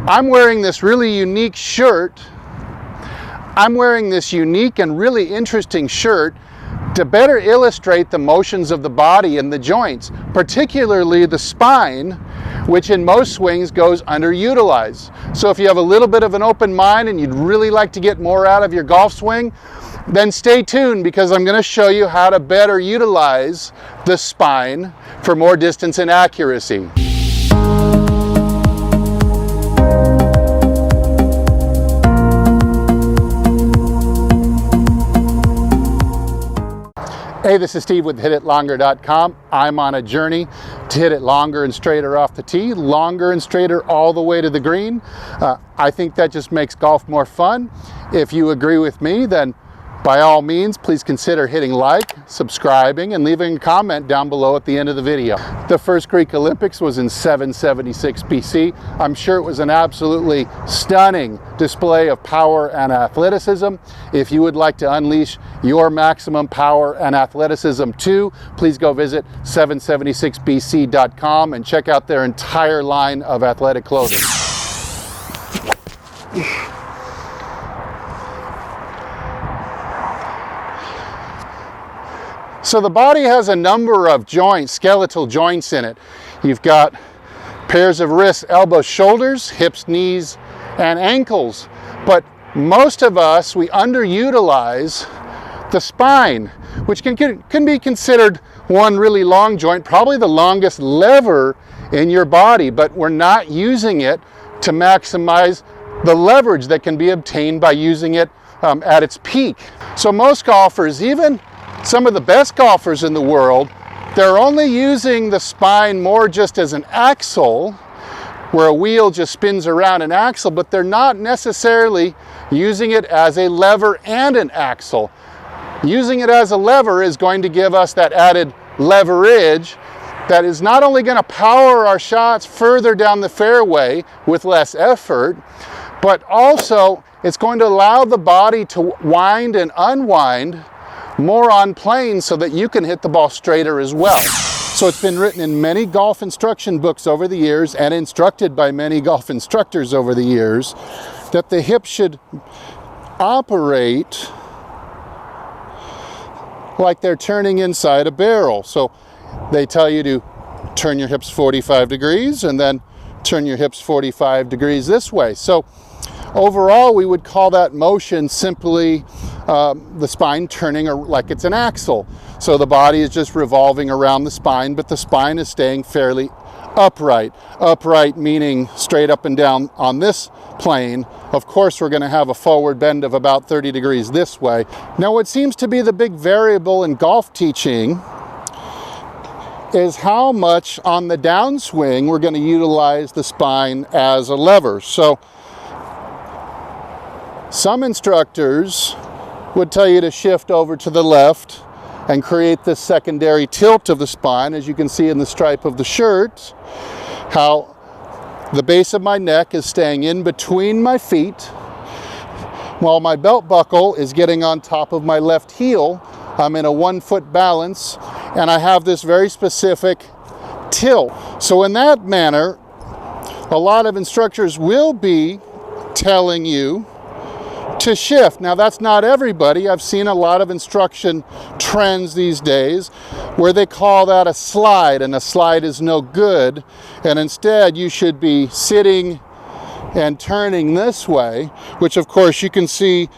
I'm wearing this really unique shirt. I'm wearing this unique and really interesting shirt to better illustrate the motions of the body and the joints, particularly the spine, which in most swings goes underutilized. So if you have a little bit of an open mind and you'd really like to get more out of your golf swing, then stay tuned, because I'm going to show you how to better utilize the spine for more distance and accuracy. Hey, this is Steve with HitItLonger.com. I'm on a journey to hit it longer and straighter off the tee, longer and straighter all the way to the green. I think that just makes golf more fun. If you agree with me, then by all means, please consider hitting like, subscribing, and leaving a comment down below at the end of the video. The first Greek Olympics was in 776 BC. I'm sure it was an absolutely stunning display of power and athleticism. If you would like to unleash your maximum power and athleticism too, please go visit 776bc.com and check out their entire line of athletic clothing. So the body has a number of joints, skeletal joints in it. You've got pairs of wrists, elbows, shoulders, hips, knees, and ankles. But most of us, we underutilize the spine, which can be considered one really long joint, probably the longest lever in your body, but we're not using it to maximize the leverage that can be obtained by using it at its peak. So most golfers, even some of the best golfers in the world, they're only using the spine more just as an axle, where a wheel just spins around an axle, but they're not necessarily using it as a lever and an axle. Using it as a lever is going to give us that added leverage that is not only going to power our shots further down the fairway with less effort, but also it's going to allow the body to wind and unwind more on plane so that you can hit the ball straighter as well. So it's been written in many golf instruction books over the years and instructed by many golf instructors over the years that the hip should operate like they're turning inside a barrel. So they tell you to turn your hips 45 degrees and then turn your hips 45 degrees this way. So overall, we would call that motion simply the spine turning like it's an axle. So the body is just revolving around the spine, but the spine is staying fairly upright. Upright meaning straight up and down on this plane. Of course, we're going to have a forward bend of about 30 degrees this way. Now, what seems to be the big variable in golf teaching is how much on the downswing we're going to utilize the spine as a lever. So some instructors would tell you to shift over to the left and create this secondary tilt of the spine, as you can see in the stripe of the shirt, how the base of my neck is staying in between my feet while my belt buckle is getting on top of my left heel. I'm in a 1 foot balance and I have this very specific tilt. So in that manner, a lot of instructors will be telling you to shift. Now, that's not everybody. I've seen a lot of instruction trends these days where they call that a slide, and a slide is no good, and instead you should be sitting and turning this way, which of course you can see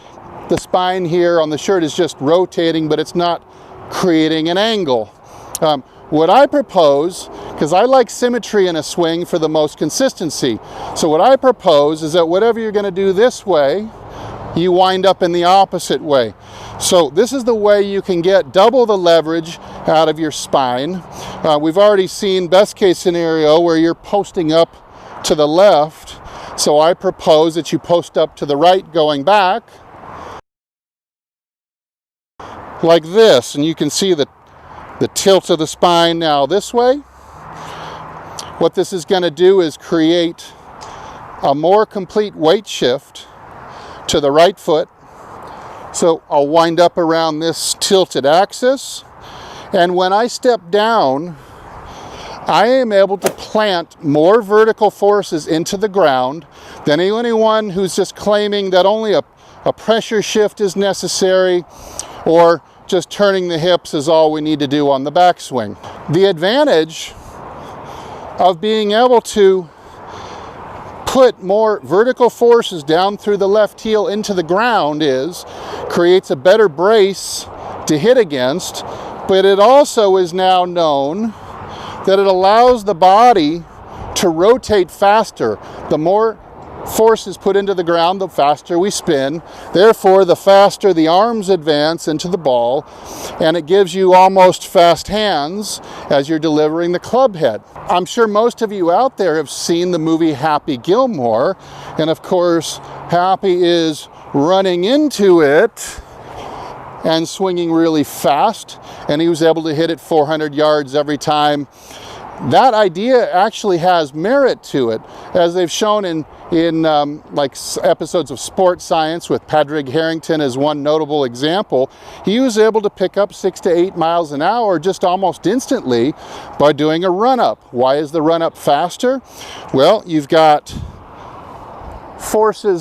the spine here on the shirt is just rotating, but it's not creating an angle. What I propose, because I like symmetry in a swing for the most consistency, so what I propose is that whatever you're going to do this way, you wind up in the opposite way. So this is the way you can get double the leverage out of your spine. We've already seen best case scenario where you're posting up to the left. So I propose that you post up to the right going back like this. And you can see the tilt of the spine now this way. What this is going to do is create a more complete weight shift to the right foot. So I'll wind up around this tilted axis, and when I step down, I am able to plant more vertical forces into the ground than anyone who's just claiming that only a pressure shift is necessary, or just turning the hips is all we need to do on the backswing. The advantage of being able to put more vertical forces down through the left heel into the ground creates a better brace to hit against, but it also is now known that it allows the body to rotate faster. The more forces put into the ground, the faster we spin. Therefore, the faster the arms advance into the ball, and it gives you almost fast hands as you're delivering the club head. I'm sure most of you out there have seen the movie Happy Gilmore, and of course, Happy is running into it and swinging really fast, and he was able to hit it 400 yards every time. That idea actually has merit to it, as they've shown in like episodes of Sports Science with Padraig Harrington as one notable example. He was able to pick up 6 to 8 miles an hour just almost instantly by doing a run-up. Why is the run-up faster? Well, you've got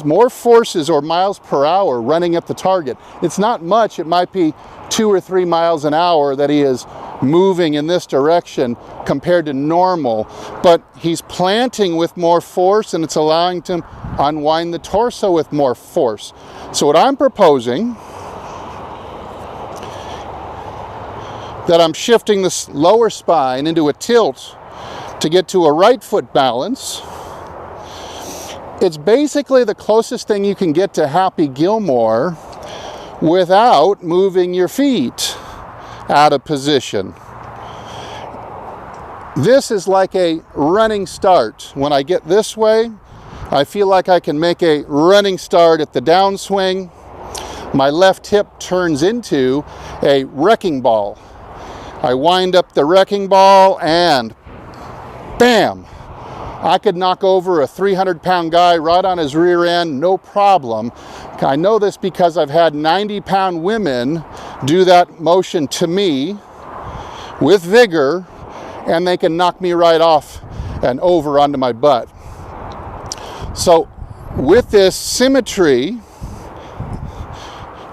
more forces or miles per hour running at the target. It's not much. It might be 2 or 3 miles an hour that he is moving in this direction compared to normal, but he's planting with more force, and it's allowing him to unwind the torso with more force. So what I'm proposing, that I'm shifting this lower spine into a tilt to get to a right foot balance. It's basically the closest thing you can get to Happy Gilmore without moving your feet out of position. This is like a running start. When I get this way, I feel like I can make a running start at the downswing. My left hip turns into a wrecking ball. I wind up the wrecking ball and bam! I could knock over a 300-pound guy right on his rear end, no problem. I know this because I've had 90-pound women do that motion to me with vigor, and they can knock me right off and over onto my butt. So with this symmetry,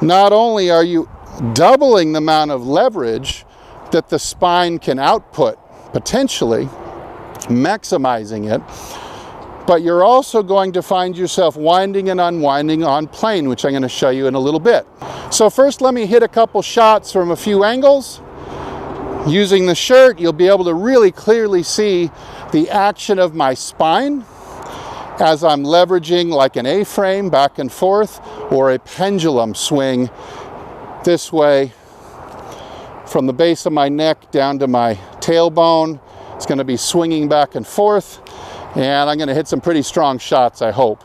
not only are you doubling the amount of leverage that the spine can output, potentially maximizing it, but you're also going to find yourself winding and unwinding on plane, which I'm going to show you in a little bit. So first, let me hit a couple shots from a few angles. Using the shirt, you'll be able to really clearly see the action of my spine as I'm leveraging like an A-frame back and forth, or a pendulum swing this way from the base of my neck down to my tailbone. It's going to be swinging back and forth, and I'm going to hit some pretty strong shots, I hope.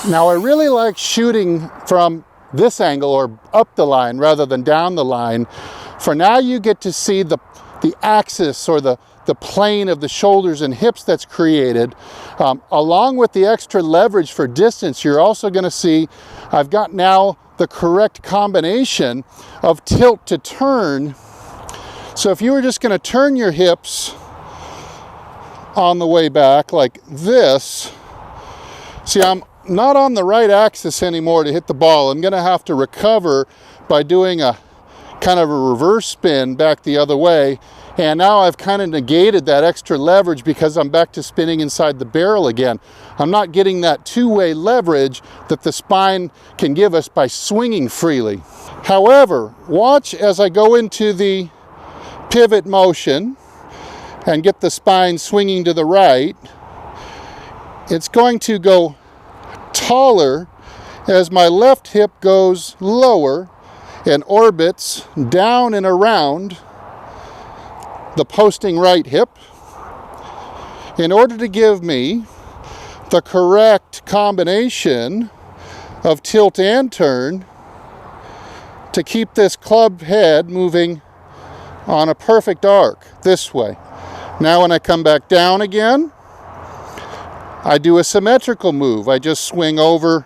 Now I really like shooting from this angle or up the line rather than down the line. For now you get to see the axis or the plane of the shoulders and hips that's created. Along with the extra leverage for distance, you're also going to see I've got now the correct combination of tilt to turn. So if you were just going to turn your hips on the way back like this, see, I'm not on the right axis anymore to hit the ball. I'm going to have to recover by doing a kind of a reverse spin back the other way, And now I've kind of negated that extra leverage because I'm back to spinning inside the barrel again. I'm not getting that two-way leverage that the spine can give us by swinging freely. However, watch as I go into the pivot motion and get the spine swinging to the right. It's going to go taller as my left hip goes lower and orbits down and around the posting right hip in order to give me the correct combination of tilt and turn to keep this club head moving on a perfect arc this way. Now when I come back down again, I do a symmetrical move. I just swing over,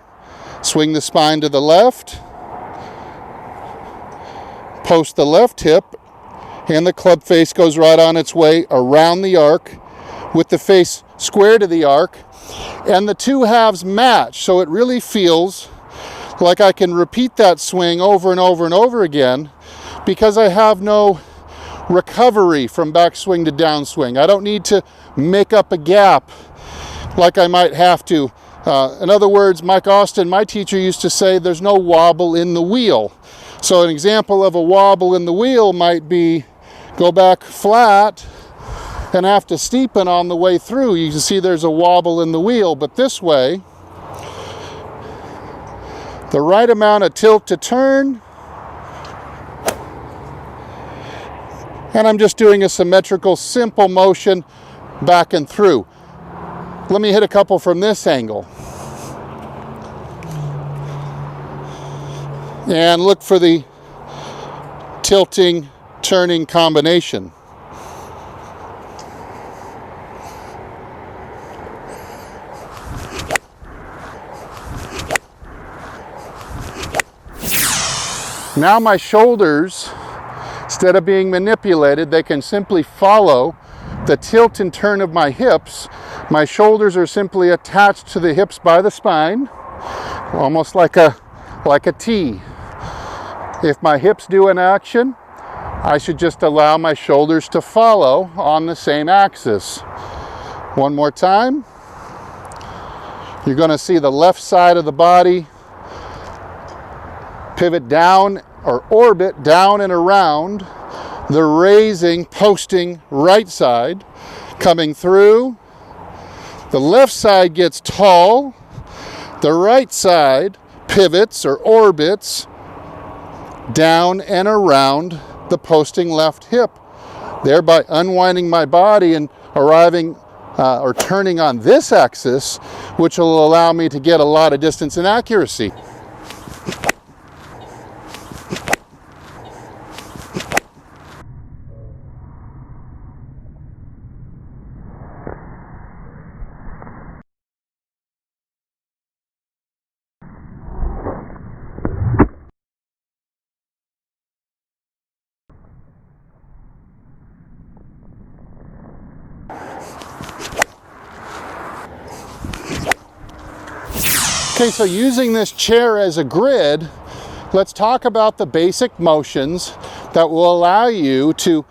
swing the spine to the left, post the left hip, and the club face goes right on its way around the arc with the face square to the arc, and the two halves match, so it really feels like I can repeat that swing over and over and over again because I have no recovery from backswing to downswing. I don't need to make up a gap like I might have to. In other words, Mike Austin, my teacher, used to say there's no wobble in the wheel. So an example of a wobble in the wheel might be go back flat and have to steepen on the way through. You can see there's a wobble in the wheel, but this way, the right amount of tilt to turn, and I'm just doing a symmetrical, simple motion back and through. Let me hit a couple from this angle. And look for the tilting, turning combination. Now my shoulders, instead of being manipulated, they can simply follow the tilt and turn of my hips. My shoulders are simply attached to the hips by the spine, almost like a T. If my hips do an action, I should just allow my shoulders to follow on the same axis. One more time. You're going to see the left side of the body pivot down or orbit down and around the raising, posting right side, coming through. The left side gets tall. The right side pivots or orbits down and around the posting left hip, thereby unwinding my body and arriving or turning on this axis, which will allow me to get a lot of distance and accuracy. Okay, so using this chair as a grid, let's talk about the basic motions that will allow you to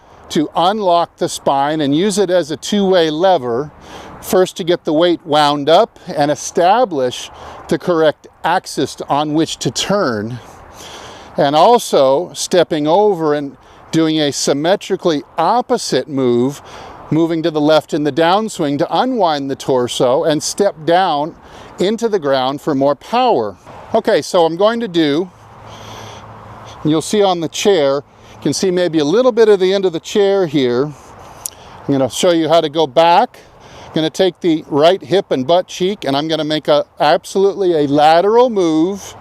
unlock the spine and use it as a two-way lever, first to get the weight wound up and establish the correct axis on which to turn, and also stepping over and doing a symmetrically opposite move, moving to the left in the downswing to unwind the torso and step down into the ground for more power. Okay, so I'm going to do, you'll see on the chair, you can see maybe a little bit of the end of the chair here. I'm going to show you how to go back. I'm going to take the right hip and butt cheek, and I'm going to make absolutely a lateral move,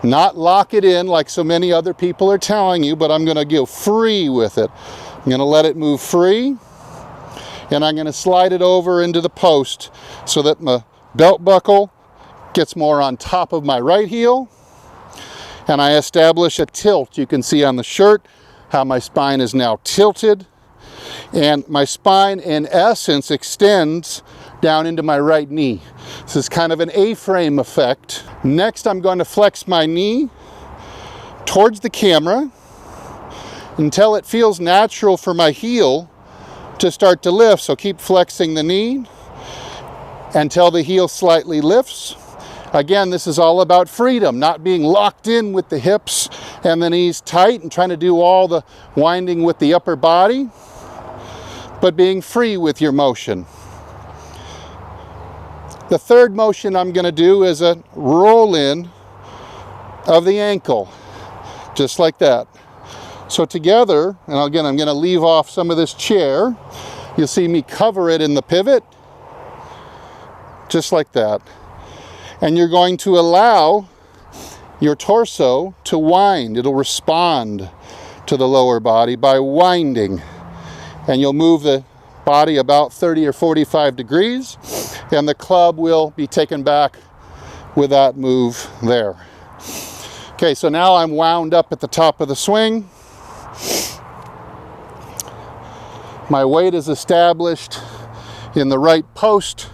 not lock it in like so many other people are telling you, but I'm going to go free with it. I'm going to let it move free, and I'm going to slide it over into the post so that my belt buckle gets more on top of my right heel, and I establish a tilt. You can see on the shirt how my spine is now tilted, and my spine in essence extends down into my right knee. This is kind of an A-frame effect. Next, I'm going to flex my knee towards the camera until it feels natural for my heel to start to lift. So keep flexing the knee until the heel slightly lifts. Again, this is all about freedom, not being locked in with the hips and the knees tight and trying to do all the winding with the upper body, but being free with your motion. The third motion I'm going to do is a roll in of the ankle, just like that. So together, and again, I'm going to leave off some of this chair. You'll see me cover it in the pivot, just like that. And you're going to allow your torso to wind. It'll respond to the lower body by winding. And you'll move the body about 30 or 45 degrees, and the club will be taken back with that move there. Okay, so now I'm wound up at the top of the swing. My weight is established in the right post.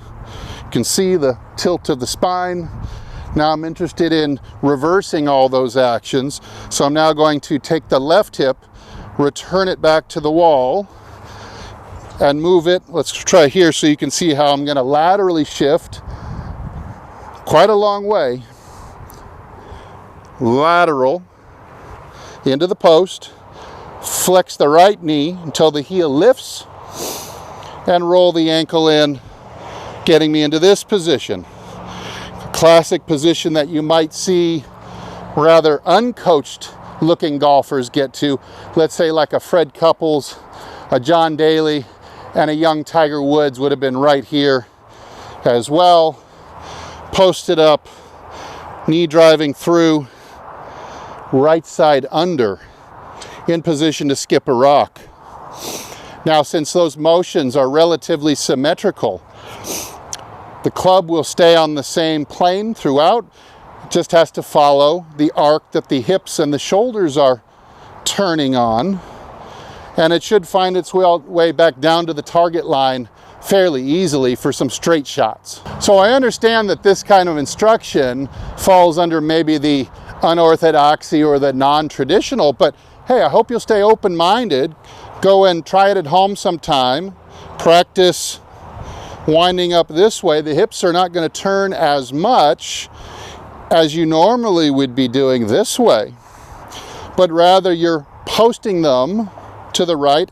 You can see the tilt of the spine. Now I'm interested in reversing all those actions. So I'm now going to take the left hip, return it back to the wall, and move it. Let's try here so you can see how I'm going to laterally shift quite a long way. Lateral into the post, flex the right knee until the heel lifts, and roll the ankle in, getting me into this position. Classic position that you might see rather uncoached looking golfers get to. Let's say like a Fred Couples, a John Daly, and a young Tiger Woods would have been right here as well. Posted up, knee driving through, right side under, in position to skip a rock. Now, since those motions are relatively symmetrical, the club will stay on the same plane throughout. It just has to follow the arc that the hips and the shoulders are turning on, and it should find its way back down to the target line fairly easily for some straight shots. So I understand that this kind of instruction falls under maybe the unorthodoxy or the non-traditional, but hey, I hope you'll stay open-minded. Go and try it at home sometime. Practice winding up this way. The hips are not going to turn as much as you normally would be doing this way, but rather you're posting them to the right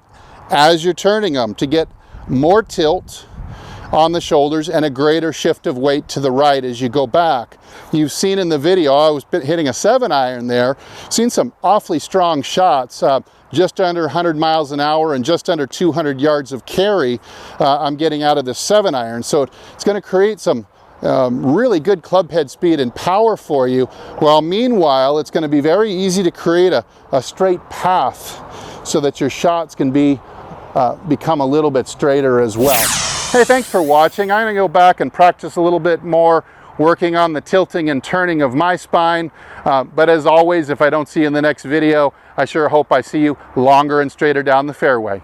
as you're turning them to get more tilt on the shoulders and a greater shift of weight to the right as you go back. You've seen in the video, I was hitting a 7-iron there, seen some awfully strong shots, just under 100 miles an hour and just under 200 yards of carry I'm getting out of the 7-iron. So it's going to create some really good club head speed and power for you, while meanwhile it's going to be very easy to create a straight path so that your shots can become a little bit straighter as well. Hey, thanks for watching. I'm going to go back and practice a little bit more working on the tilting and turning of my spine. But as always, if I don't see you in the next video, I sure hope I see you longer and straighter down the fairway.